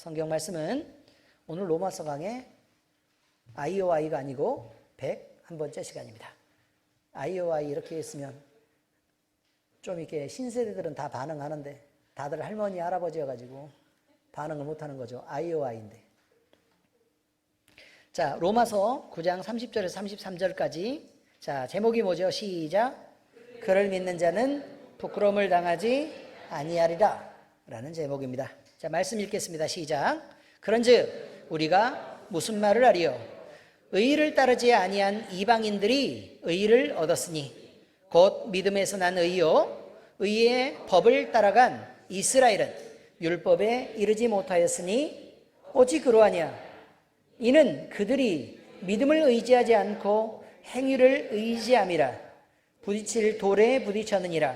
성경 말씀은 오늘 로마서 강의 IOI가 아니고 101번째 시간입니다. IOI 이렇게 했으면 좀 이렇게 신세대들은 다 반응하는데 다들 할머니 할아버지여가지고 반응을 못하는 거죠. IOI인데. 자, 로마서 9장 30절에서 33절까지. 자, 제목이 뭐죠? 시작. 그를 믿는 자는 부끄러움을 당하지 아니하리라 라는 제목입니다. 자, 말씀 읽겠습니다. 시작. 그런즉 우리가 무슨 말을 하리요? 의를 따르지 아니한 이방인들이 의를 얻었으니 곧 믿음에서 난 의요 의의 법을 따라간 이스라엘은 율법에 이르지 못하였으니 어찌 그러하냐? 이는 그들이 믿음을 의지하지 않고 행위를 의지함이라. 부딪힐 돌에 부딪혔느니라.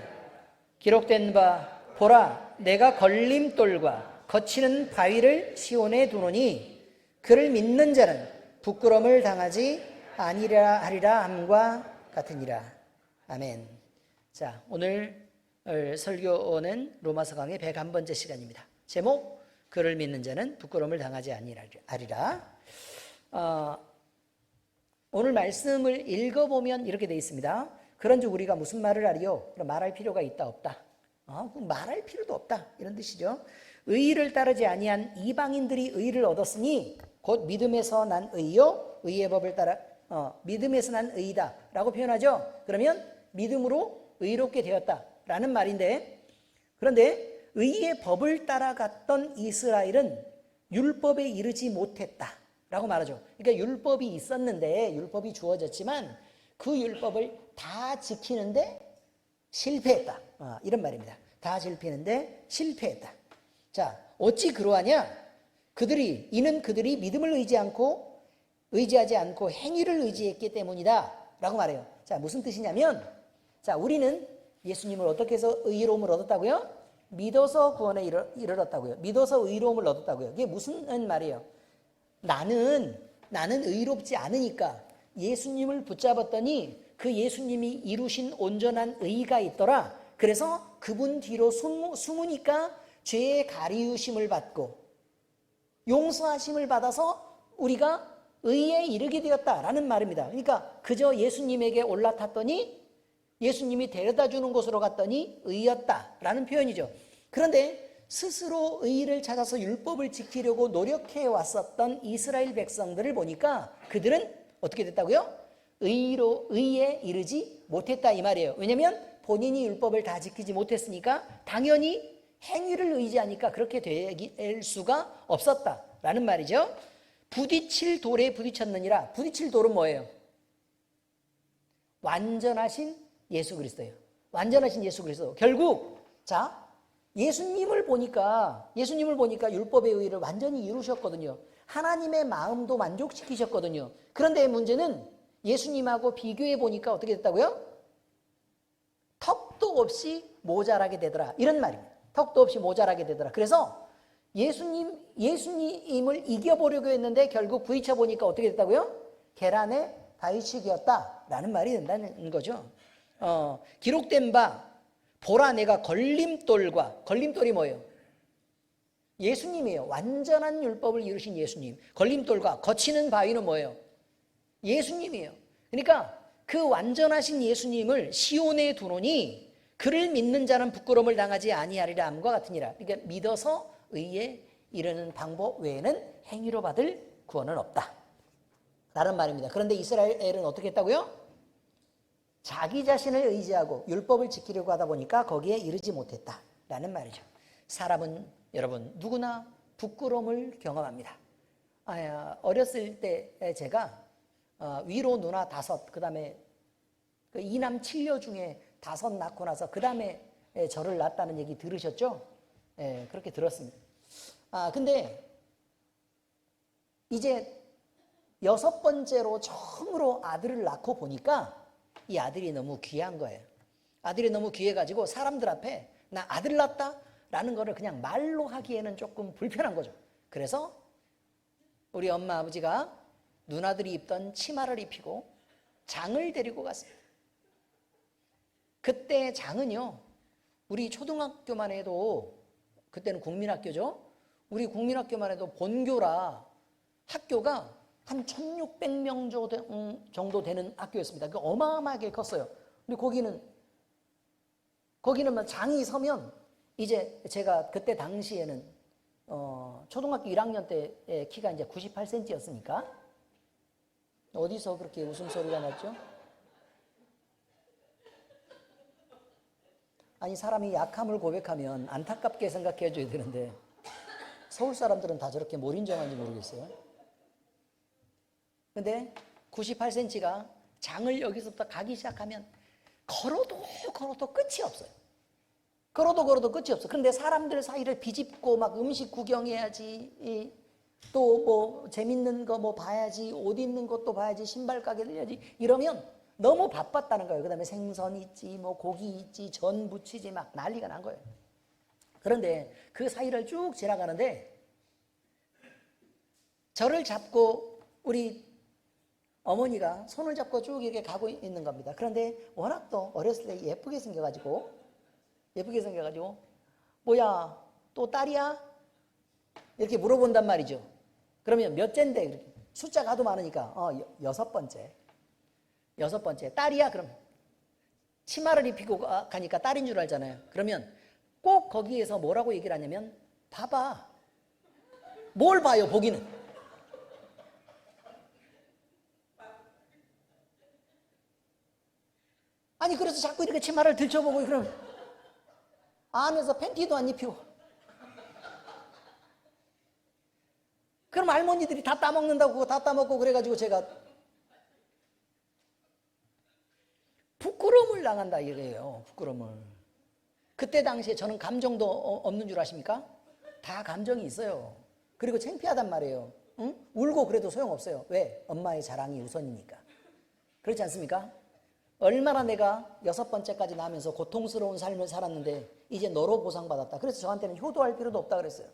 기록된 바 보라, 내가 걸림돌과 거치는 바위를 시온에 두노니 그를 믿는 자는 부끄러움을 당하지 아니라 하리라 함과 같으니라. 아멘. 자, 오늘 설교는 로마서 강의 101번째 시간입니다. 제목, 그를 믿는 자는 부끄러움을 당하지 아니하리라. 오늘 말씀을 읽어보면 이렇게 되어 있습니다. 그런즉 우리가 무슨 말을 하리요? 그럼 말할 필요가 있다 없다? 말할 필요도 없다 이런 뜻이죠. 의를 따르지 아니한 이방인들이 의를 얻었으니 곧 믿음에서 난 의요 의의 법을 따라 믿음에서 난 의다 라고 표현하죠. 그러면 믿음으로 의롭게 되었다라는 말인데, 그런데 의의 법을 따라갔던 이스라엘은 율법에 이르지 못했다라고 말하죠. 그러니까 율법이 있었는데, 율법이 주어졌지만 그 율법을 다 지키는데 실패했다, 이런 말입니다. 다 지키는데 실패했다. 자, 어찌 그러하냐? 이는 그들이 믿음을 의지하지 않고 행위를 의지했기 때문이다 라고 말해요. 자, 무슨 뜻이냐면, 자, 우리는 예수님을 어떻게 해서 의로움을 얻었다고요? 믿어서 구원에 이르렀다고요. 믿어서 의로움을 얻었다고요. 이게 무슨 말이에요? 나는 의롭지 않으니까 예수님을 붙잡았더니 그 예수님이 이루신 온전한 의가 있더라. 그래서 그분 뒤로 숨으니까 죄의 가리우심을 받고 용서하심을 받아서 우리가 의에 이르게 되었다라는 말입니다. 그러니까 그저 예수님에게 올라탔더니 예수님이 데려다 주는 곳으로 갔더니 의였다라는 표현이죠. 그런데 스스로 의를 찾아서 율법을 지키려고 노력해 왔었던 이스라엘 백성들을 보니까 그들은 어떻게 됐다고요? 의에 이르지 못했다 이 말이에요. 왜냐하면 본인이 율법을 다 지키지 못했으니까 당연히 행위를 의지하니까 그렇게 될 수가 없었다라는 말이죠. 부딪힐 돌에 부딪혔느니라. 부딪힐 돌은 뭐예요? 완전하신 예수 그리스도예요. 완전하신 예수 그리스도. 결국 자, 예수님을 보니까 율법의 의를 완전히 이루셨거든요. 하나님의 마음도 만족시키셨거든요. 그런데 문제는 예수님하고 비교해 보니까 어떻게 됐다고요? 턱도 없이 모자라게 되더라 이런 말입니다. 턱도 없이 모자라게 되더라. 그래서 예수님을 이겨보려고 했는데 결국 부딪혀 보니까 어떻게 됐다고요? 계란의 바위치기였다라는 말이 된다는 거죠. 기록된 바 보라, 내가 걸림돌이 뭐예요? 예수님이에요. 완전한 율법을 이루신 예수님. 걸림돌과 거치는 바위는 뭐예요? 예수님이에요. 그러니까 그 완전하신 예수님을 시온에 두노니 그를 믿는 자는 부끄러움을 당하지 아니하리라 함과 같으니라. 그러니까 믿어서 의에 이르는 방법 외에는 행위로 받을 구원은 없다 라는 말입니다. 그런데 이스라엘은 어떻게 했다고요? 자기 자신을 의지하고 율법을 지키려고 하다 보니까 거기에 이르지 못했다라는 말이죠. 사람은 여러분 누구나 부끄러움을 경험합니다. 어렸을 때 제가 위로 누나 5, 그 다음에 그 2남 7녀 중에 5 낳고 나서 그 다음에 저를 낳았다는 얘기 들으셨죠? 그렇게 들었습니다. 근데 이제 6번째로 처음으로 아들을 낳고 보니까 이 아들이 너무 귀한 거예요. 아들이 너무 귀해가지고 사람들 앞에 나 아들 낳았다 라는 거를 그냥 말로 하기에는 조금 불편한 거죠. 그래서 우리 엄마 아버지가 누나들이 입던 치마를 입히고 장을 데리고 갔습니다. 그때 장은요, 우리 초등학교만 해도 그때는 국민학교죠. 우리 국민학교만 해도 본교라 학교가 한 1600명 정도 되는 학교였습니다. 그 어마어마하게 컸어요. 근데 거기는 막 장이 서면 이제 제가 그때 당시에는 초등학교 1학년 때 키가 이제 98cm였으니까 어디서 그렇게 웃음소리가 났죠? 아니 사람이 약함을 고백하면 안타깝게 생각해 줘야 되는데 서울 사람들은 다 저렇게 뭘 인정하는지 모르겠어요. 근데 98cm가 장을 여기서부터 가기 시작하면 걸어도 끝이 없어요. 걸어도 끝이 없어. 그런데 사람들 사이를 비집고 막 음식 구경해야지, 또 뭐 재밌는 거 뭐 봐야지, 옷 입는 것도 봐야지, 신발 가게 들려야지 이러면 너무 바빴다는 거예요. 그 다음에 생선 있지, 뭐 고기 있지, 전 부치지 막 난리가 난 거예요. 그런데 그 사이를 쭉 지나가는데 저를 잡고 우리 어머니가 손을 잡고 쭉 이렇게 가고 있는 겁니다. 그런데 워낙 또 어렸을 때 예쁘게 생겨가지고 뭐야 또 딸이야? 이렇게 물어본단 말이죠. 그러면 몇째인데 이렇게 숫자가 하도 많으니까 여섯 번째 딸이야? 그럼 치마를 입히고 가니까 딸인 줄 알잖아요. 그러면 꼭 거기에서 뭐라고 얘기를 하냐면 봐봐. 뭘 봐요? 보기는. 아니 그래서 자꾸 이렇게 치마를 들춰보고 그러면 안에서 팬티도 안 입히고 그럼 할머니들이 다 따먹는다고 다 따먹고 그래가지고 제가 부끄러움을 당한다 이래요. 부끄러움을. 그때 당시에 저는 감정도 없는 줄 아십니까? 다 감정이 있어요. 그리고 창피하단 말이에요. 응? 울고 그래도 소용없어요. 왜? 엄마의 자랑이 우선이니까. 그렇지 않습니까? 얼마나 내가 여섯 번째까지 나면서 고통스러운 삶을 살았는데 이제 너로 보상받았다. 그래서 저한테는 효도할 필요도 없다 그랬어요.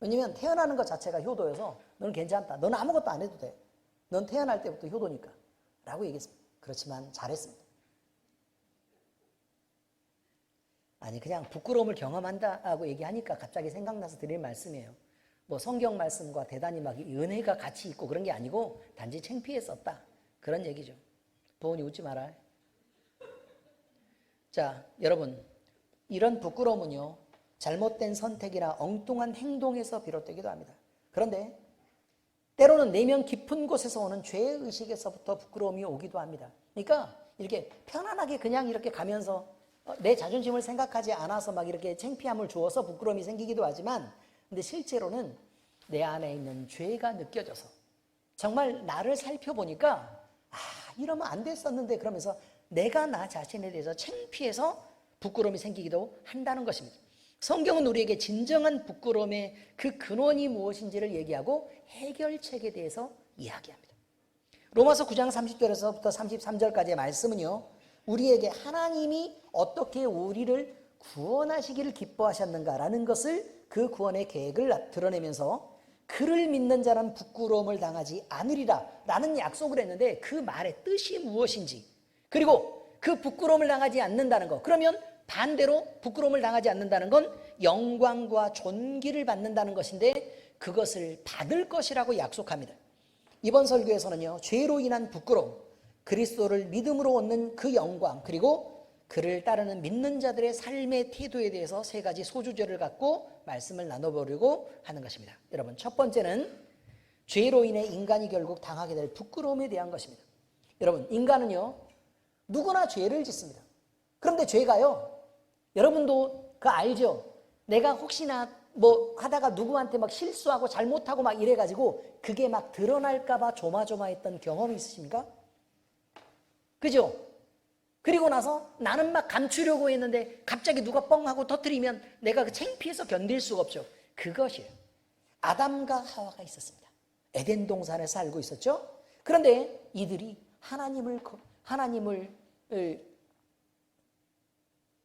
왜냐면 태어나는 것 자체가 효도여서 너는 괜찮다. 너는 아무것도 안 해도 돼. 넌 태어날 때부터 효도니까. 라고 얘기했습니다. 그렇지만 잘했습니다. 아니 그냥 부끄러움을 경험한다고 얘기하니까 갑자기 생각나서 드릴 말씀이에요. 뭐 성경 말씀과 대단히 막 은혜가 같이 있고 그런 게 아니고 단지 창피했었다. 그런 얘기죠. 보은이 웃지 마라. 자, 여러분 이런 부끄러움은요 잘못된 선택이나 엉뚱한 행동에서 비롯되기도 합니다. 그런데 때로는 내면 깊은 곳에서 오는 죄의식에서부터 부끄러움이 오기도 합니다. 그러니까 이렇게 편안하게 그냥 이렇게 가면서 내 자존심을 생각하지 않아서 막 이렇게 창피함을 주어서 부끄러움이 생기기도 하지만 근데 실제로는 내 안에 있는 죄가 느껴져서 정말 나를 살펴보니까 이러면 안 됐었는데 그러면서 내가 나 자신에 대해서 창피해서 부끄러움이 생기기도 한다는 것입니다. 성경은 우리에게 진정한 부끄러움의 그 근원이 무엇인지를 얘기하고 해결책에 대해서 이야기합니다. 로마서 9장 30절에서부터 33절까지의 말씀은요. 우리에게 하나님이 어떻게 우리를 구원하시기를 기뻐하셨는가라는 것을 그 구원의 계획을 드러내면서 그를 믿는 자는 부끄러움을 당하지 않으리라 라는 약속을 했는데 그 말의 뜻이 무엇인지 그리고 그 부끄러움을 당하지 않는다는 것 그러면 반대로 부끄러움을 당하지 않는다는 건 영광과 존귀를 받는다는 것인데 그것을 받을 것이라고 약속합니다. 이번 설교에서는요 죄로 인한 부끄러움 그리스도를 믿음으로 얻는 그 영광 그리고 그를 따르는 믿는 자들의 삶의 태도에 대해서 세 가지 소주제를 갖고 말씀을 나눠보려고 하는 것입니다. 여러분 첫 번째는 죄로 인해 인간이 결국 당하게 될 부끄러움에 대한 것입니다. 여러분 인간은요 누구나 죄를 짓습니다. 그런데 죄가요 여러분도 그거 알죠? 내가 혹시나 뭐 하다가 누구한테 막 실수하고 잘못하고 막 이래가지고 그게 막 드러날까봐 조마조마했던 경험이 있으십니까? 그죠? 그리고 나서 나는 막 감추려고 했는데 갑자기 누가 뻥 하고 터뜨리면 내가 그 창피해서 견딜 수가 없죠. 그것이에요. 아담과 하와가 있었습니다. 에덴 동산에 살고 있었죠. 그런데 이들이 하나님을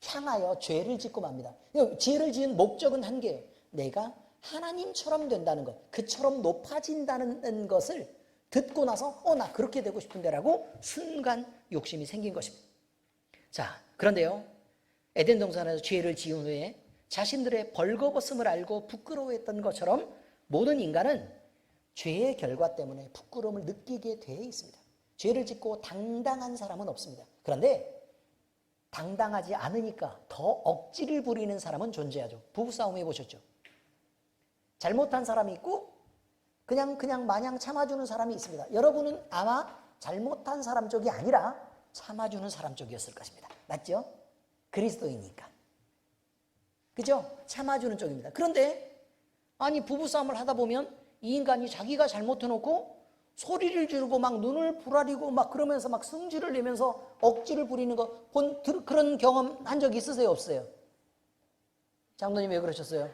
향하여 죄를 짓고 맙니다. 죄를 지은 목적은 한 개예요. 내가 하나님처럼 된다는 것, 그처럼 높아진다는 것을 듣고 나서 나 그렇게 되고 싶은데 라고 순간 욕심이 생긴 것입니다. 자, 그런데요 에덴 동산에서 죄를 지은 후에 자신들의 벌거벗음을 알고 부끄러워했던 것처럼 모든 인간은 죄의 결과 때문에 부끄러움을 느끼게 되어 있습니다. 죄를 짓고 당당한 사람은 없습니다. 그런데 당당하지 않으니까 더 억지를 부리는 사람은 존재하죠. 부부싸움 해보셨죠? 잘못한 사람이 있고 그냥 마냥 참아주는 사람이 있습니다. 여러분은 아마 잘못한 사람 쪽이 아니라 참아주는 사람 쪽이었을 것입니다. 맞죠? 그리스도이니까. 그죠? 참아주는 쪽입니다. 그런데 아니 부부싸움을 하다 보면 이 인간이 자기가 잘못해놓고 소리를 지르고 막 눈을 부라리고 막 그러면서 막 승질을 내면서 억지를 부리는 거 그런 경험 한 적 있으세요? 없어요? 장로님 왜 그러셨어요?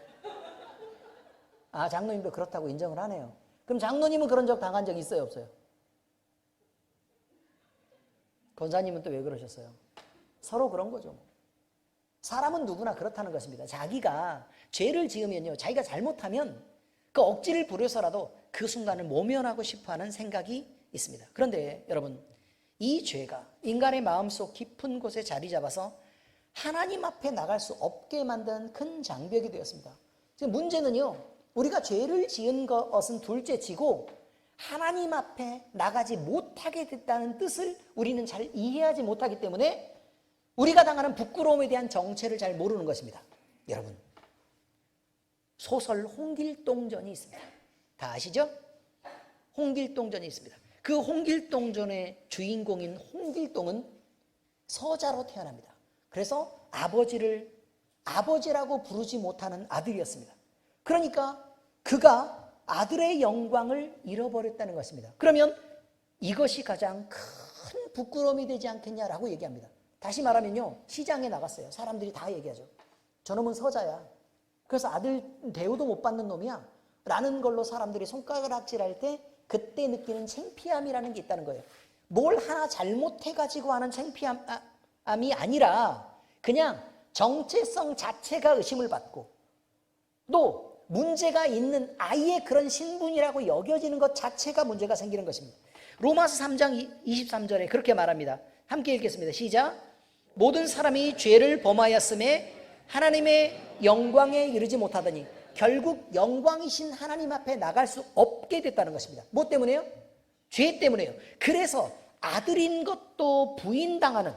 아, 장로님도 그렇다고 인정을 하네요. 그럼 장로님은 그런 적 당한 적 있어요? 없어요? 권사님은 또 왜 그러셨어요? 서로 그런 거죠. 사람은 누구나 그렇다는 것입니다. 자기가 죄를 지으면요, 자기가 잘못하면 그 억지를 부려서라도 그 순간을 모면하고 싶어하는 생각이 있습니다. 그런데 여러분, 이 죄가 인간의 마음속 깊은 곳에 자리 잡아서 하나님 앞에 나갈 수 없게 만든 큰 장벽이 되었습니다. 지금 문제는요, 우리가 죄를 지은 것은 둘째치고 하나님 앞에 나가지 못하게 됐다는 뜻을 우리는 잘 이해하지 못하기 때문에 우리가 당하는 부끄러움에 대한 정체를 잘 모르는 것입니다. 여러분, 소설 홍길동전이 있습니다. 다 아시죠? 홍길동전이 있습니다. 그 홍길동전의 주인공인 홍길동은 서자로 태어납니다. 그래서 아버지를 아버지라고 부르지 못하는 아들이었습니다. 그러니까 그가 아들의 영광을 잃어버렸다는 것입니다. 그러면 이것이 가장 큰 부끄러움이 되지 않겠냐라고 얘기합니다. 다시 말하면요, 시장에 나갔어요. 사람들이 다 얘기하죠. 저놈은 서자야. 그래서 아들 대우도 못 받는 놈이야 라는 걸로 사람들이 손가락질할 때 그때 느끼는 창피함이라는 게 있다는 거예요. 뭘 하나 잘못해가지고 하는 창피함이 아니라 그냥 정체성 자체가 의심을 받고 또 문제가 있는 아이의 그런 신분이라고 여겨지는 것 자체가 문제가 생기는 것입니다. 로마서 3장 23절에 그렇게 말합니다. 함께 읽겠습니다. 시작. 모든 사람이 죄를 범하였음에 하나님의 영광에 이르지 못하더니 결국 영광이신 하나님 앞에 나갈 수 없게 됐다는 것입니다. 뭐 때문에요? 죄 때문에요. 그래서 아들인 것도 부인당하는,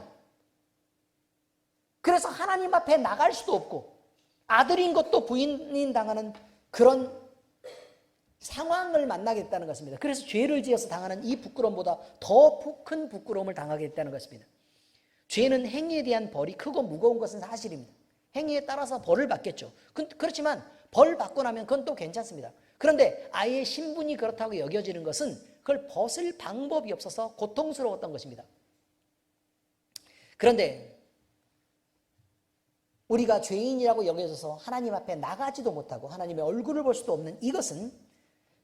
그래서 하나님 앞에 나갈 수도 없고 아들인 것도 부인당하는 그런 상황을 만나게 됐다는 것입니다. 그래서 죄를 지어서 당하는 이 부끄러움보다 더 큰 부끄러움을 당하게 됐다는 것입니다. 죄는 행위에 대한 벌이 크고 무거운 것은 사실입니다. 행위에 따라서 벌을 받겠죠. 그렇지만 벌 받고 나면 그건 또 괜찮습니다. 그런데 아이의 신분이 그렇다고 여겨지는 것은 그걸 벗을 방법이 없어서 고통스러웠던 것입니다. 그런데 우리가 죄인이라고 여겨져서 하나님 앞에 나가지도 못하고 하나님의 얼굴을 볼 수도 없는 이것은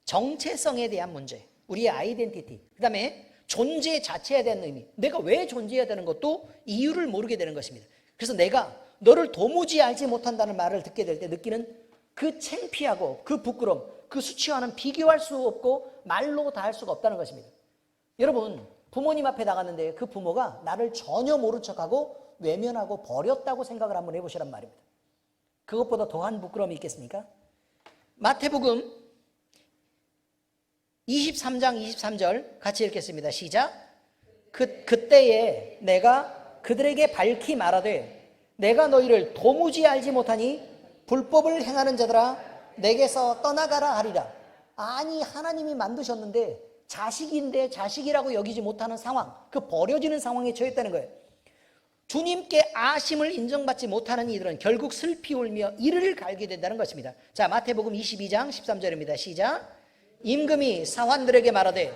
정체성에 대한 문제, 우리의 아이덴티티, 그 다음에 존재 자체에 대한 의미, 내가 왜 존재해야 되는 것도 이유를 모르게 되는 것입니다. 그래서 내가 너를 도무지 알지 못한다는 말을 듣게 될 때 느끼는 그 창피하고 그 부끄러움, 그 수치와는 비교할 수 없고 말로 다 할 수가 없다는 것입니다. 여러분, 부모님 앞에 나갔는데 그 부모가 나를 전혀 모른 척하고 외면하고 버렸다고 생각을 한번 해보시란 말입니다. 그것보다 더한 부끄러움이 있겠습니까? 마태복음 23장 23절 같이 읽겠습니다. 시작. 그때에 내가 그들에게 밝히 말하되 내가 너희를 도무지 알지 못하니 불법을 행하는 자들아 내게서 떠나가라 하리라. 아니, 하나님이 만드셨는데 자식인데 자식이라고 여기지 못하는 상황, 그 버려지는 상황에 처했다는 거예요. 주님께 아심을 인정받지 못하는 이들은 결국 슬피 울며 이를 갈게 된다는 것입니다. 자, 마태복음 22장 13절입니다. 시작. 임금이 사환들에게 말하되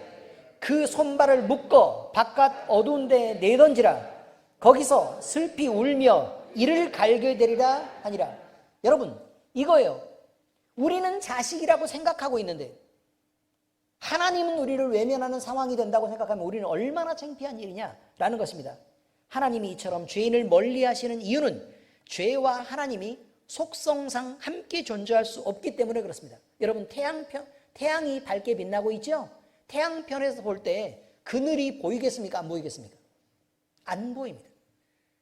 그 손발을 묶어 바깥 어두운 데 내던지라. 거기서 슬피 울며 이를 갈게 되리라 하니라. 여러분, 이거예요. 우리는 자식이라고 생각하고 있는데 하나님은 우리를 외면하는 상황이 된다고 생각하면 우리는 얼마나 창피한 일이냐라는 것입니다. 하나님이 이처럼 죄인을 멀리하시는 이유는 죄와 하나님이 속성상 함께 존재할 수 없기 때문에 그렇습니다. 여러분, 태양이 밝게 빛나고 있죠? 태양편에서 볼 때 그늘이 보이겠습니까? 안 보이겠습니까? 안 보입니다.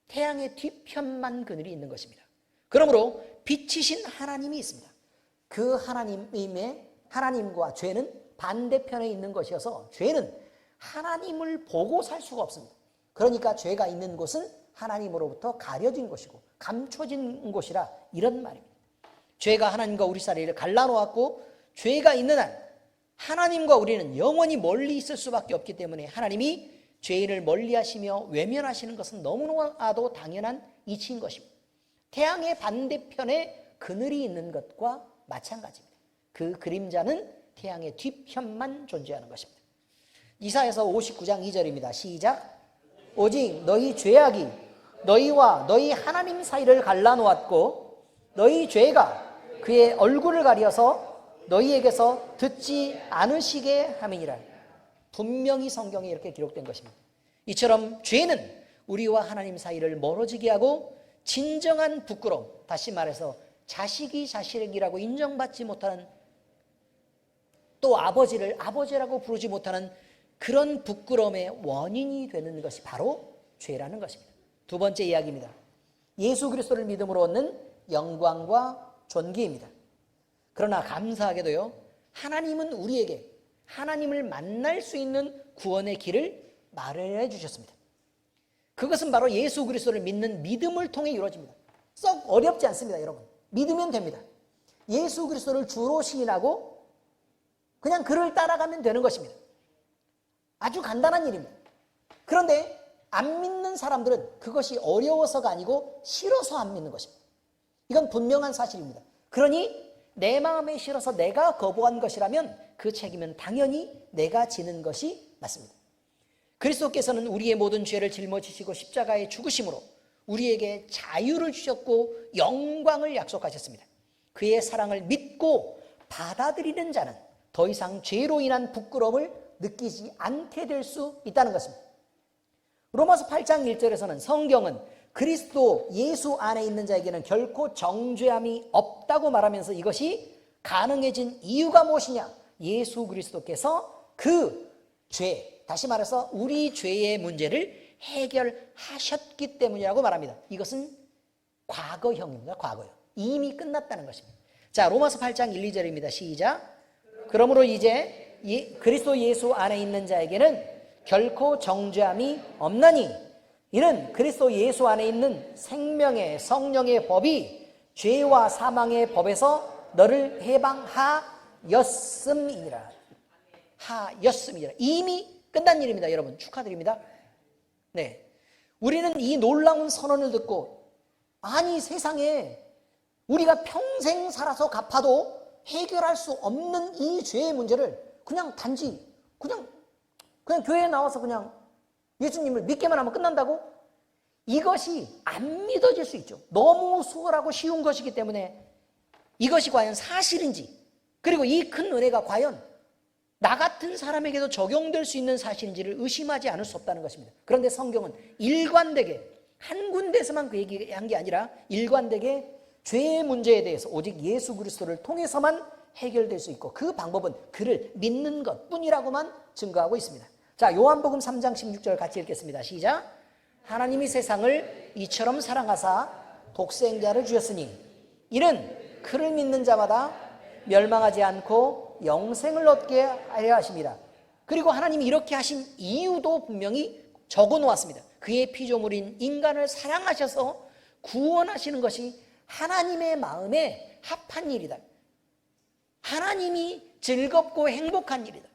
태양의 뒤편만 그늘이 있는 것입니다. 그러므로 빛이신 하나님이 있습니다. 그 하나님과 죄는 반대편에 있는 것이어서 죄는 하나님을 보고 살 수가 없습니다. 그러니까 죄가 있는 곳은 하나님으로부터 가려진 곳이고 감춰진 곳이라 이런 말입니다. 죄가 하나님과 우리 사이를 갈라놓았고 죄가 있는 한 하나님과 우리는 영원히 멀리 있을 수밖에 없기 때문에 하나님이 죄인을 멀리하시며 외면하시는 것은 너무나도 당연한 이치인 것입니다. 태양의 반대편에 그늘이 있는 것과 마찬가지입니다. 그 그림자는 태양의 뒤편만 존재하는 것입니다. 이사야서 59장 2절입니다. 시작. 오직 너희 죄악이 너희와 너희 하나님 사이를 갈라놓았고 너희 죄가 그의 얼굴을 가려서 너희에게서 듣지 않으시게 함이니라. 분명히 성경에 이렇게 기록된 것입니다. 이처럼 죄는 우리와 하나님 사이를 멀어지게 하고 진정한 부끄러움, 다시 말해서 자식이 자식이라고 인정받지 못하는, 또 아버지를 아버지라고 부르지 못하는 그런 부끄러움의 원인이 되는 것이 바로 죄라는 것입니다. 두 번째 이야기입니다. 예수 그리스도를 믿음으로 얻는 영광과 존귀입니다. 그러나 감사하게도요, 하나님은 우리에게 하나님을 만날 수 있는 구원의 길을 마련해 주셨습니다. 그것은 바로 예수 그리스도를 믿는 믿음을 통해 이루어집니다. 썩 어렵지 않습니다, 여러분. 믿으면 됩니다. 예수 그리스도를 주로 시인하고 그냥 그를 따라가면 되는 것입니다. 아주 간단한 일입니다. 그런데 안 믿는 사람들은 그것이 어려워서가 아니고 싫어서 안 믿는 것입니다. 이건 분명한 사실입니다. 그러니 내 마음에 싫어서 내가 거부한 것이라면 그 책임은 당연히 내가 지는 것이 맞습니다. 그리스도께서는 우리의 모든 죄를 짊어지시고 십자가에 죽으심으로 우리에게 자유를 주셨고 영광을 약속하셨습니다. 그의 사랑을 믿고 받아들이는 자는 더 이상 죄로 인한 부끄러움을 느끼지 않게 될 수 있다는 것입니다. 로마서 8장 1절에서는 성경은 그리스도 예수 안에 있는 자에게는 결코 정죄함이 없다고 말하면서 이것이 가능해진 이유가 무엇이냐? 예수 그리스도께서 그 죄, 다시 말해서 우리 죄의 문제를 해결하셨기 때문이라고 말합니다. 이것은 과거형입니다. 과거형. 이미 끝났다는 것입니다. 자, 로마서 8장 1, 2절입니다. 시작. 그러므로 이제 그리스도 예수 안에 있는 자에게는 결코 정죄함이 없나니 이는 그리스도 예수 안에 있는 생명의 성령의 법이 죄와 사망의 법에서 너를 해방하였음이니라. 하였음이니라. 이미 끝난 일입니다. 여러분 축하드립니다. 네, 우리는 이 놀라운 선언을 듣고 아니 세상에 우리가 평생 살아서 갚아도 해결할 수 없는 이 죄의 문제를 그냥 단지 그냥 교회에 나와서 그냥 예수님을 믿기만 하면 끝난다고? 이것이 안 믿어질 수 있죠. 너무 수월하고 쉬운 것이기 때문에 이것이 과연 사실인지, 그리고 이 큰 은혜가 과연 나 같은 사람에게도 적용될 수 있는 사실인지를 의심하지 않을 수 없다는 것입니다. 그런데 성경은 일관되게 한 군데서만 그 얘기한 게 아니라 일관되게 죄의 문제에 대해서 오직 예수 그리스도를 통해서만 해결될 수 있고 그 방법은 그를 믿는 것뿐이라고만 증거하고 있습니다. 자, 요한복음 3장 16절 같이 읽겠습니다. 시작. 하나님이 세상을 이처럼 사랑하사 독생자를 주셨으니 이는 그를 믿는 자마다 멸망하지 않고 영생을 얻게 하려 하심이라. 그리고 하나님이 이렇게 하신 이유도 분명히 적어 놓았습니다. 그의 피조물인 인간을 사랑하셔서 구원하시는 것이 하나님의 마음에 합한 일이다. 하나님이 즐겁고 행복한 일이다.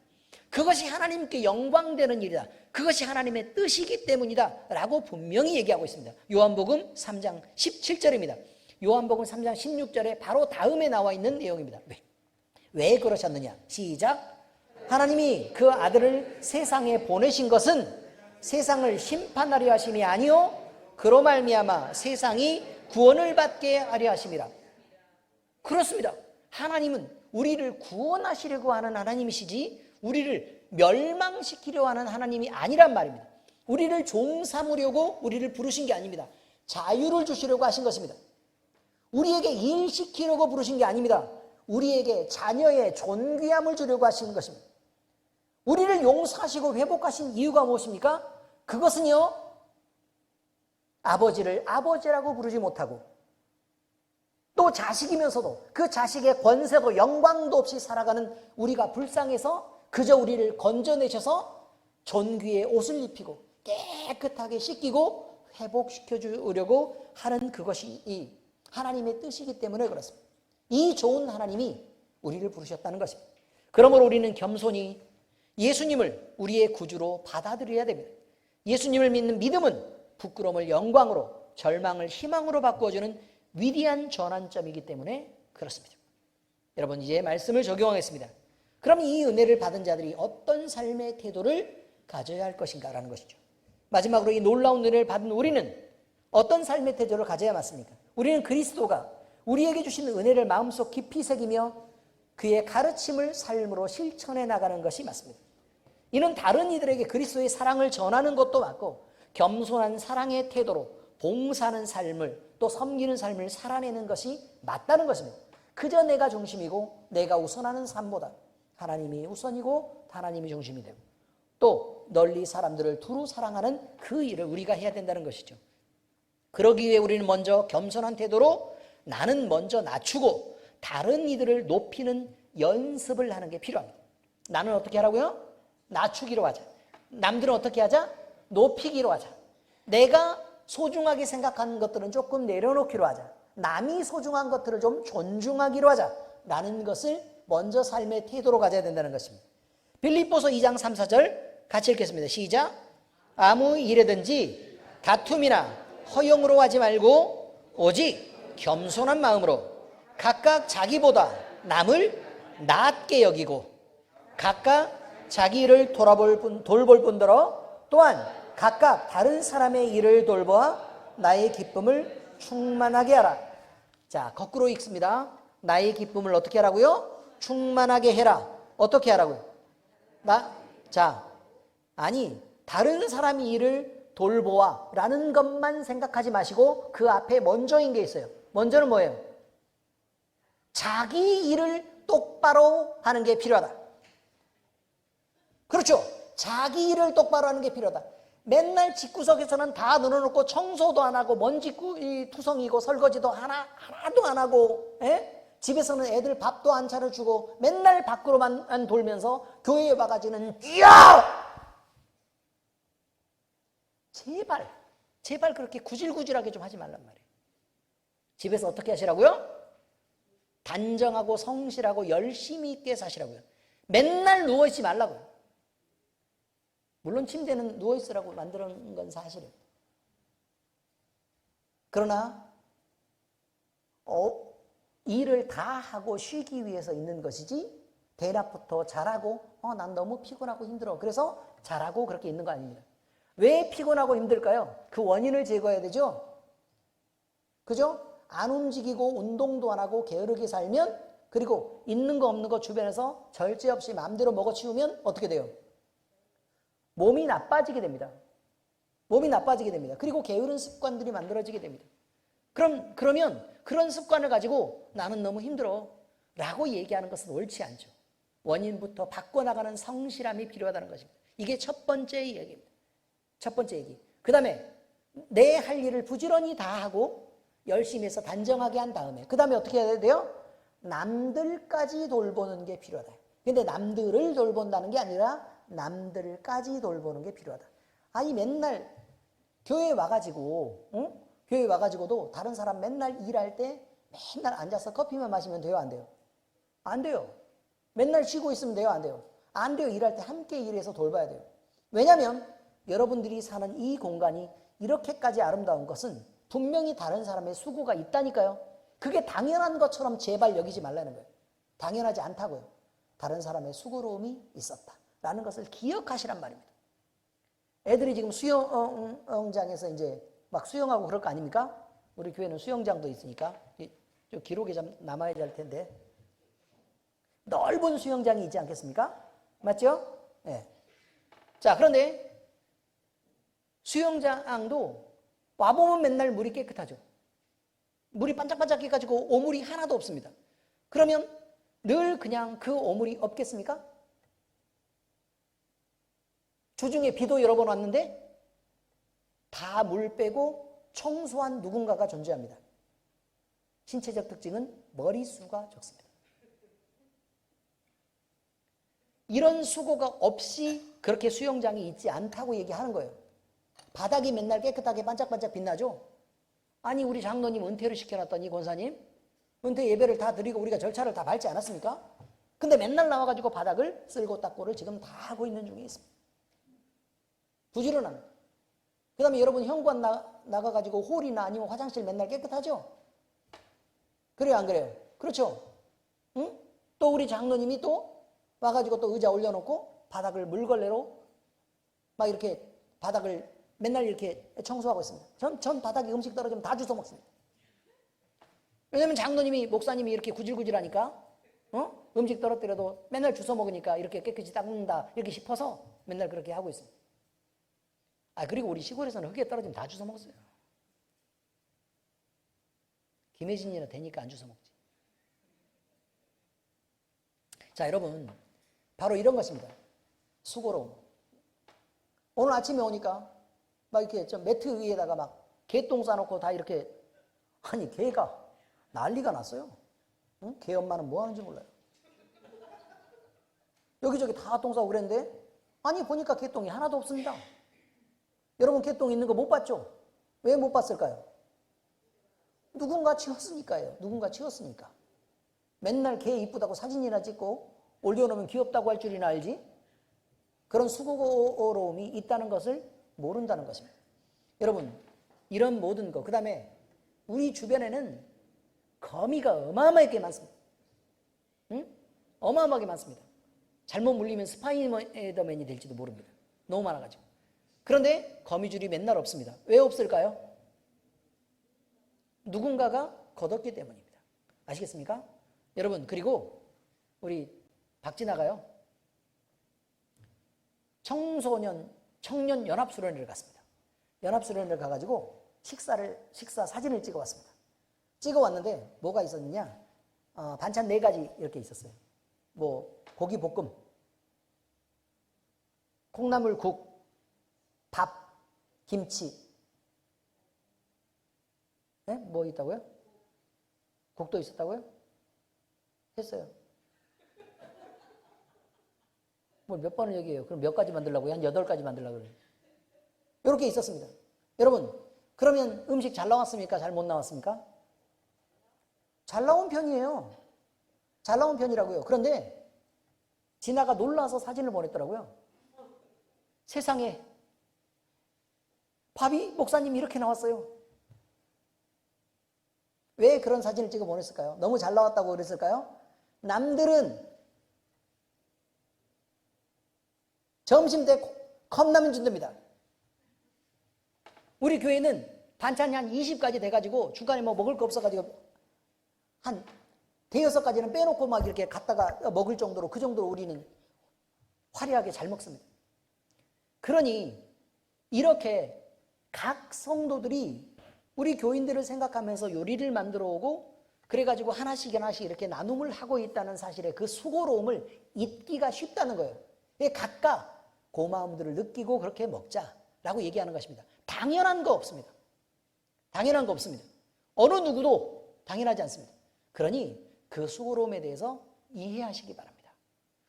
그것이 하나님께 영광되는 일이다. 그것이 하나님의 뜻이기 때문이다 라고 분명히 얘기하고 있습니다. 요한복음 3장 17절입니다. 요한복음 3장 16절에 바로 다음에 나와 있는 내용입니다. 왜 그러셨느냐? 시작. 하나님이 그 아들을 세상에 보내신 것은 세상을 심판하려 하심이 아니요 그로 말미암아 세상이 구원을 받게 하려 하심이라. 그렇습니다. 하나님은 우리를 구원하시려고 하는 하나님이시지 우리를 멸망시키려 하는 하나님이 아니란 말입니다. 우리를 종 삼으려고 우리를 부르신 게 아닙니다. 자유를 주시려고 하신 것입니다. 우리에게 일시키려고 부르신 게 아닙니다. 우리에게 자녀의 존귀함을 주려고 하신 것입니다. 우리를 용서하시고 회복하신 이유가 무엇입니까? 그것은요, 아버지를 아버지라고 부르지 못하고 또 자식이면서도 그 자식의 권세도 영광도 없이 살아가는 우리가 불쌍해서 그저 우리를 건져내셔서 존귀의 옷을 입히고 깨끗하게 씻기고 회복시켜 주려고 하는 그것이 이 하나님의 뜻이기 때문에 그렇습니다. 이 좋은 하나님이 우리를 부르셨다는 것입니다. 그러므로 우리는 겸손히 예수님을 우리의 구주로 받아들여야 됩니다. 예수님을 믿는 믿음은 부끄러움을 영광으로, 절망을 희망으로 바꾸어주는 위대한 전환점이기 때문에 그렇습니다. 여러분, 이제 말씀을 적용하겠습니다. 그럼 이 은혜를 받은 자들이 어떤 삶의 태도를 가져야 할 것인가라는 것이죠. 마지막으로 이 놀라운 은혜를 받은 우리는 어떤 삶의 태도를 가져야 맞습니까? 우리는 그리스도가 우리에게 주신 은혜를 마음속 깊이 새기며 그의 가르침을 삶으로 실천해 나가는 것이 맞습니다. 이는 다른 이들에게 그리스도의 사랑을 전하는 것도 맞고 겸손한 사랑의 태도로 봉사하는 삶을 또 섬기는 삶을 살아내는 것이 맞다는 것입니다. 그저 내가 중심이고 내가 우선하는 삶보다 하나님이 우선이고 하나님이 중심이 되고 또 널리 사람들을 두루 사랑하는 그 일을 우리가 해야 된다는 것이죠. 그러기 위해 우리는 먼저 겸손한 태도로 나는 먼저 낮추고 다른 이들을 높이는 연습을 하는 게 필요합니다. 나는 어떻게 하라고요? 낮추기로 하자. 남들은 어떻게 하자? 높이기로 하자. 내가 소중하게 생각하는 것들은 조금 내려놓기로 하자. 남이 소중한 것들을 좀 존중하기로 하자. 라는 것을 먼저 삶의 태도로 가져야 된다는 것입니다. 빌립보서 2장 3, 4절 같이 읽겠습니다. 시작. 아무 일에든지 다툼이나 허용으로 하지 말고 오직 겸손한 마음으로 각각 자기보다 남을 낮게 여기고 각각 자기 일을 돌볼 뿐더러 또한 각각 다른 사람의 일을 돌보아 나의 기쁨을 충만하게 하라. 자, 거꾸로 읽습니다. 나의 기쁨을 어떻게 하라고요? 충만하게 해라. 어떻게 하라고요? 아니 다른 사람의 일을 돌보아 라는 것만 생각하지 마시고 그 앞에 먼저인 게 있어요. 먼저는 뭐예요? 자기 일을 똑바로 하는 게 필요하다. 그렇죠. 자기 일을 똑바로 하는 게 필요하다. 맨날 집구석에서는 다 늘어놓고 청소도 안 하고 먼지 투성이고 설거지도 하나도 안 하고 집에서는 애들 밥도 안 차려주고 맨날 밖으로만 돌면서 교회에 와가지고는 제발 그렇게 구질구질하게 좀 하지 말란 말이에요. 집에서 어떻게 하시라고요? 단정하고 성실하고 열심히 있게 사시라고요. 맨날 누워있지 말라고요. 물론 침대는 누워있으라고 만드는 건 사실이에요. 그러나 일을 다 하고 쉬기 위해서 있는 것이지 대낮부터 잘하고 난 너무 피곤하고 힘들어 그래서 잘하고 그렇게 있는 거 아닙니다. 왜 피곤하고 힘들까요? 그 원인을 제거해야 되죠. 그죠? 안 움직이고 운동도 안 하고 게으르게 살면 그리고 있는 거 없는 거 주변에서 절제 없이 마음대로 먹어치우면 어떻게 돼요? 몸이 나빠지게 됩니다. 몸이 나빠지게 됩니다. 그리고 게으른 습관들이 만들어지게 됩니다. 그러면 그런 습관을 가지고 나는 너무 힘들어 라고 얘기하는 것은 옳지 않죠. 원인부터 바꿔나가는 성실함이 필요하다는 것입니다. 이게 첫 번째 얘기입니다. 첫 번째 얘기. 그 다음에 내 할 일을 부지런히 다 하고 열심히 해서 단정하게 한 다음에 그 다음에 어떻게 해야 돼요? 남들까지 돌보는 게 필요하다. 근데 남들을 돌본다는 게 아니라 남들까지 돌보는 게 필요하다. 아니 맨날 교회에 와가지고도 다른 사람 맨날 일할 때 맨날 앉아서 커피만 마시면 돼요? 안 돼요? 안 돼요. 맨날 쉬고 있으면 돼요? 안 돼요? 안 돼요. 일할 때 함께 일해서 돌봐야 돼요. 왜냐하면 여러분들이 사는 이 공간이 이렇게까지 아름다운 것은 분명히 다른 사람의 수고가 있다니까요. 그게 당연한 것처럼 제발 여기지 말라는 거예요. 당연하지 않다고요. 다른 사람의 수고로움이 있었다라는 것을 기억하시란 말입니다. 애들이 지금 수영장에서 이제 막 수영하고 그럴 거 아닙니까? 우리 교회는 수영장도 있으니까 기록에 좀 남아야 될 텐데 넓은 수영장이 있지 않겠습니까? 맞죠? 네. 자, 그런데 수영장도 와보면 맨날 물이 깨끗하죠. 물이 반짝반짝 해가지고 오물이 하나도 없습니다. 그러면 늘 그냥 그 오물이 없겠습니까? 주중에 비도 여러 번 왔는데 다 물 빼고 청소한 누군가가 존재합니다. 신체적 특징은 머리수가 적습니다. 이런 수고가 없이 그렇게 수영장이 있지 않다고 얘기하는 거예요. 바닥이 맨날 깨끗하게 반짝반짝 빛나죠? 아니 우리 장로님 은퇴를 시켜놨더니 권사님 은퇴 예배를 다 드리고 우리가 절차를 다 밟지 않았습니까? 근데 맨날 나와가지고 바닥을 쓸고 닦고를 지금 다 하고 있는 중에 있습니다. 부지런한 거예요. 그 다음에 여러분 현관 나가가지고 홀이나 아니면 화장실 맨날 깨끗하죠? 그래요 안 그래요? 그렇죠? 응? 또 우리 장로님이 또 와가지고 또 의자 올려놓고 바닥을 물걸레로 막 이렇게 바닥을 맨날 이렇게 청소하고 있습니다. 전 바닥에 음식 떨어지면 다 주워 먹습니다. 왜냐면 장로님이 목사님이 이렇게 구질구질하니까 음식 떨어뜨려도 맨날 주워 먹으니까 이렇게 깨끗이 닦는다 이렇게 싶어서 맨날 그렇게 하고 있습니다. 그리고 우리 시골에서는 흙에 떨어지면 다 주워 먹었어요. 김혜진이나 되니까 안 주워 먹지. 자 여러분 바로 이런 것입니다. 수고로움. 오늘 아침에 오니까 막 이렇게 좀 매트 위에다가 막 개똥 싸놓고 다 이렇게 아니 개가 난리가 났어요. 응? 개 엄마는 뭐 하는지 몰라요. 여기저기 다 똥 싸고 그랬는데 아니 보니까 개똥이 하나도 없습니다. 여러분 개똥 있는 거 못 봤죠? 왜 못 봤을까요? 누군가 치웠으니까요. 누군가 치웠으니까. 맨날 개 이쁘다고 사진이나 찍고 올려놓으면 귀엽다고 할 줄이나 알지? 그런 수고로움이 있다는 것을 모른다는 것입니다. 여러분 이런 모든 것, 그 다음에 우리 주변에는 거미가 어마어마하게 많습니다. 응? 어마어마하게 많습니다. 잘못 물리면 스파이더맨이 될지도 모릅니다. 너무 많아가지고. 그런데 거미줄이 맨날 없습니다. 왜 없을까요? 누군가가 걷었기 때문입니다. 아시겠습니까? 여러분 그리고 우리 박진아가요 청년 연합수련회를 갔습니다. 연합수련회를 가가지고 식사 사진을 찍어왔습니다. 찍어왔는데 뭐가 있었느냐? 반찬 4가지 이렇게 있었어요. 뭐 고기 볶음, 콩나물국, 밥, 김치. 네? 뭐 있다고요? 국도 있었다고요? 했어요. 뭐 몇 번을 얘기해요. 그럼 몇 가지 만들려고요? 한 8가지 만들려고 그래요. 이렇게 있었습니다. 여러분 그러면 음식 잘 나왔습니까? 잘 못 나왔습니까? 잘 나온 편이에요. 잘 나온 편이라고요. 그런데 진아가 놀라서 사진을 보냈더라고요. 세상에 밥이 목사님 이렇게 나왔어요. 왜 그런 사진을 찍어 보냈을까요? 너무 잘 나왔다고 그랬을까요? 남들은 점심때 컵라면 준답니다. 우리 교회는 반찬이 한 20가지 돼가지고 중간에 뭐 먹을 거 없어가지고 한 5-6가지는 빼놓고 막 이렇게 갖다가 먹을 정도로 그 정도로 우리는 화려하게 잘 먹습니다. 그러니 이렇게 각 성도들이 우리 교인들을 생각하면서 요리를 만들어 오고 그래가지고 하나씩 이렇게 나눔을 하고 있다는 사실에 그 수고로움을 잊기가 쉽다는 거예요. 각각 고마움들을 느끼고 그렇게 먹자라고 얘기하는 것입니다. 당연한 거 없습니다. 당연한 거 없습니다. 어느 누구도 당연하지 않습니다. 그러니 그 수고로움에 대해서 이해하시기 바랍니다.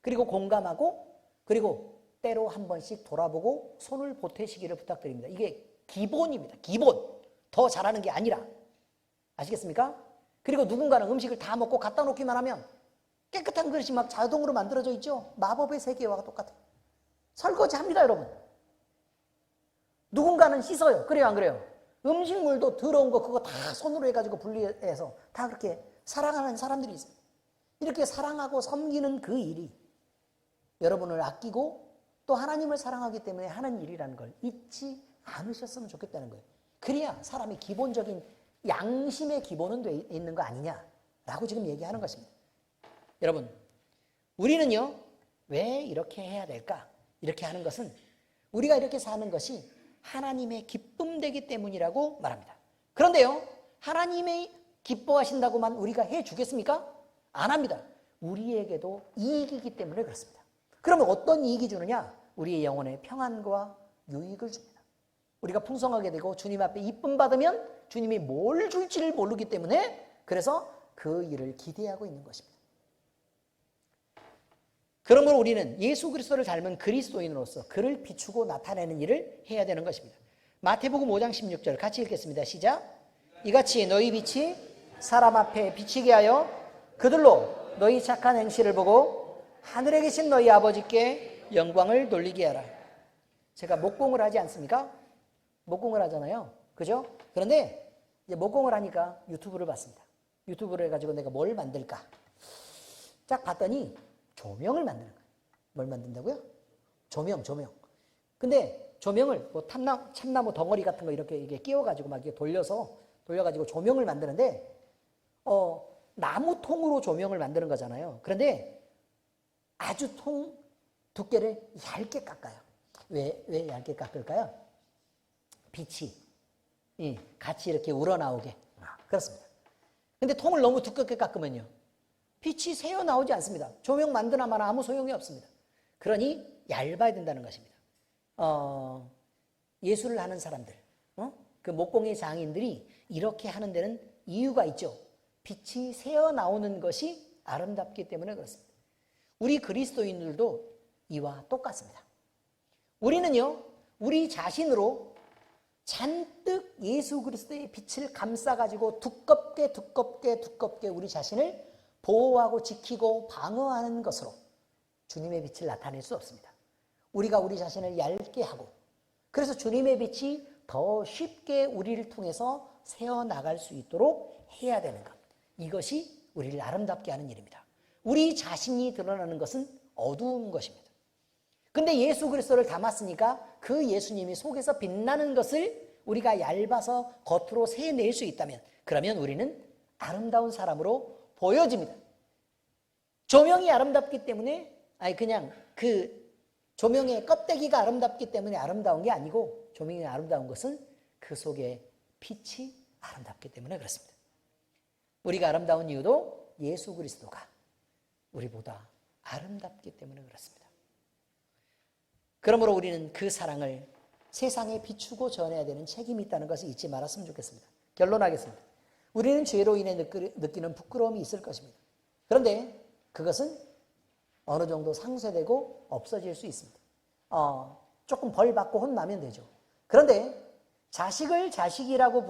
그리고 공감하고 그리고 때로 한 번씩 돌아보고 손을 보태시기를 부탁드립니다. 이게 기본입니다. 기본. 더 잘하는 게 아니라. 아시겠습니까? 그리고 누군가는 음식을 다 먹고 갖다 놓기만 하면 깨끗한 그릇이 막 자동으로 만들어져 있죠. 마법의 세계와 똑같아요. 설거지합니다, 여러분. 누군가는 씻어요. 그래요, 안 그래요? 음식물도 더러운 거 그거 다 손으로 해가지고 분리해서 다 그렇게 사랑하는 사람들이 있습니다. 이렇게 사랑하고 섬기는 그 일이 여러분을 아끼고 또 하나님을 사랑하기 때문에 하는 일이라는 걸 잊지 않으셨으면 좋겠다는 거예요. 그래야 사람의 기본적인 양심의 기본은 돼 있는 거 아니냐라고 지금 얘기하는 것입니다. 여러분, 우리는요, 왜 이렇게 해야 될까? 이렇게 하는 것은 우리가 이렇게 사는 것이 하나님의 기쁨되기 때문이라고 말합니다. 그런데요, 하나님의 기뻐하신다고만 우리가 해주겠습니까? 안 합니다. 우리에게도 이익이기 때문에 그렇습니다. 그러면 어떤 이익이 주느냐? 우리의 영혼의 평안과 유익을 줍니다. 우리가 풍성하게 되고 주님 앞에 이쁨 받으면 주님이 뭘 줄지를 모르기 때문에 그래서 그 일을 기대하고 있는 것입니다. 그러므로 우리는 예수 그리스도를 닮은 그리스도인으로서 그를 비추고 나타내는 일을 해야 되는 것입니다. 마태복음 5장 16절 같이 읽겠습니다. 시작. 이같이 너희 빛이 사람 앞에 비치게 하여 그들로 너희 착한 행실을 보고 하늘에 계신 너희 아버지께 영광을 돌리게 하라. 제가 목공을 하지 않습니까? 목공을 하잖아요. 그죠? 그런데 이제 목공을 하니까 유튜브를 봤습니다. 유튜브를 해가지고 내가 뭘 만들까? 딱 봤더니 조명을 만드는 거예요. 뭘 만든다고요? 조명. 근데 조명을 뭐 참나무 덩어리 같은 거 이렇게 이게 끼워가지고 막 이렇게 돌려가지고 조명을 만드는데, 나무 통으로 조명을 만드는 거잖아요. 그런데 아주 통 두께를 얇게 깎아요. 왜 얇게 깎을까요? 빛이 같이 이렇게 우러나오게. 그렇습니다. 근데 통을 너무 두껍게 깎으면요, 빛이 새어 나오지 않습니다. 조명 만드나 마나 아무 소용이 없습니다. 그러니 얇아야 된다는 것입니다. 예술을 하는 사람들, 그 목공의 장인들이 이렇게 하는 데는 이유가 있죠. 빛이 새어 나오는 것이 아름답기 때문에 그렇습니다. 우리 그리스도인들도 이와 똑같습니다. 우리는요, 우리 자신으로 잔뜩 예수 그리스도의 빛을 감싸가지고 두껍게 우리 자신을 보호하고 지키고 방어하는 것으로 주님의 빛을 나타낼 수 없습니다. 우리가 우리 자신을 얇게 하고, 그래서 주님의 빛이 더 쉽게 우리를 통해서 새어나갈 수 있도록 해야 되는 것. 이것이 우리를 아름답게 하는 일입니다. 우리 자신이 드러나는 것은 어두운 것입니다. 근데 예수 그리스도를 담았으니까 그 예수님이 속에서 빛나는 것을 우리가 얇아서 겉으로 새낼 수 있다면, 그러면 우리는 아름다운 사람으로 보여집니다. 조명이 아름답기 때문에, 그냥 그 조명의 껍데기가 아름답기 때문에 아름다운 게 아니고, 조명이 아름다운 것은 그 속에 빛이 아름답기 때문에 그렇습니다. 우리가 아름다운 이유도 예수 그리스도가 우리보다 아름답기 때문에 그렇습니다. 그러므로 우리는 그 사랑을 세상에 비추고 전해야 되는 책임이 있다는 것을 잊지 말았으면 좋겠습니다. 결론하겠습니다. 우리는 죄로 인해 느끼는 부끄러움이 있을 것입니다. 그런데 그것은 어느 정도 상쇄되고 없어질 수 있습니다. 조금 벌 받고 혼나면 되죠. 그런데 자식을 자식이라고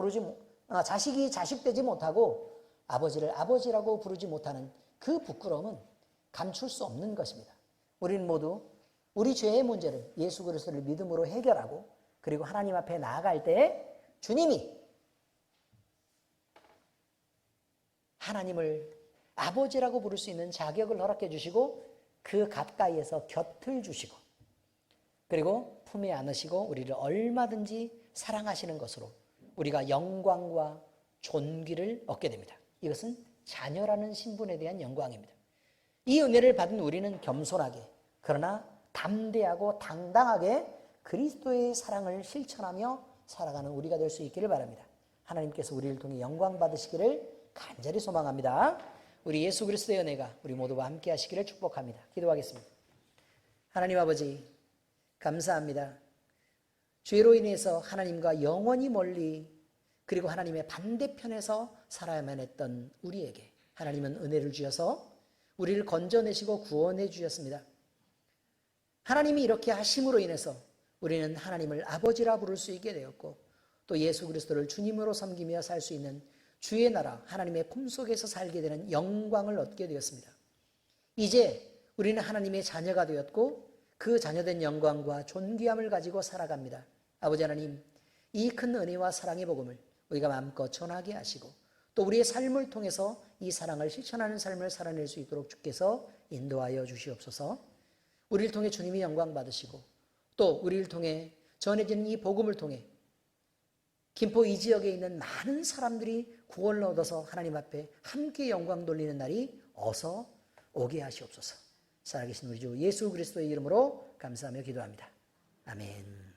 자식이 자식되지 못하고 아버지를 아버지라고 부르지 못하는 그 부끄러움은 감출 수 없는 것입니다. 우리는 모두 우리 죄의 문제를 예수 그리스도를 믿음으로 해결하고, 그리고 하나님 앞에 나아갈 때 주님이 하나님을 아버지라고 부를 수 있는 자격을 허락해 주시고, 그 가까이에서 곁을 주시고, 그리고 품에 안으시고 우리를 얼마든지 사랑하시는 것으로 우리가 영광과 존귀를 얻게 됩니다. 이것은 자녀라는 신분에 대한 영광입니다. 이 은혜를 받은 우리는 겸손하게, 그러나 담대하고 당당하게 그리스도의 사랑을 실천하며 살아가는 우리가 될 수 있기를 바랍니다. 하나님께서 우리를 통해 영광 받으시기를 간절히 소망합니다. 우리 예수 그리스도의 은혜가 우리 모두와 함께 하시기를 축복합니다. 기도하겠습니다. 하나님 아버지, 감사합니다. 죄로 인해서 하나님과 영원히 멀리, 그리고 하나님의 반대편에서 살아야만 했던 우리에게 하나님은 은혜를 주셔서 우리를 건져내시고 구원해 주셨습니다. 하나님이 이렇게 하심으로 인해서 우리는 하나님을 아버지라 부를 수 있게 되었고, 또 예수 그리스도를 주님으로 섬기며 살 수 있는 주의 나라 하나님의 품속에서 살게 되는 영광을 얻게 되었습니다. 이제 우리는 하나님의 자녀가 되었고, 그 자녀된 영광과 존귀함을 가지고 살아갑니다. 아버지 하나님, 이 큰 은혜와 사랑의 복음을 우리가 마음껏 전하게 하시고, 또 우리의 삶을 통해서 이 사랑을 실천하는 삶을 살아낼 수 있도록 주께서 인도하여 주시옵소서. 우리를 통해 주님이 영광 받으시고, 또 우리를 통해 전해지는 이 복음을 통해 김포 이 지역에 있는 많은 사람들이 구원을 얻어서 하나님 앞에 함께 영광 돌리는 날이 어서 오게 하시옵소서. 살아계신 우리 주 예수 그리스도의 이름으로 감사하며 기도합니다. 아멘.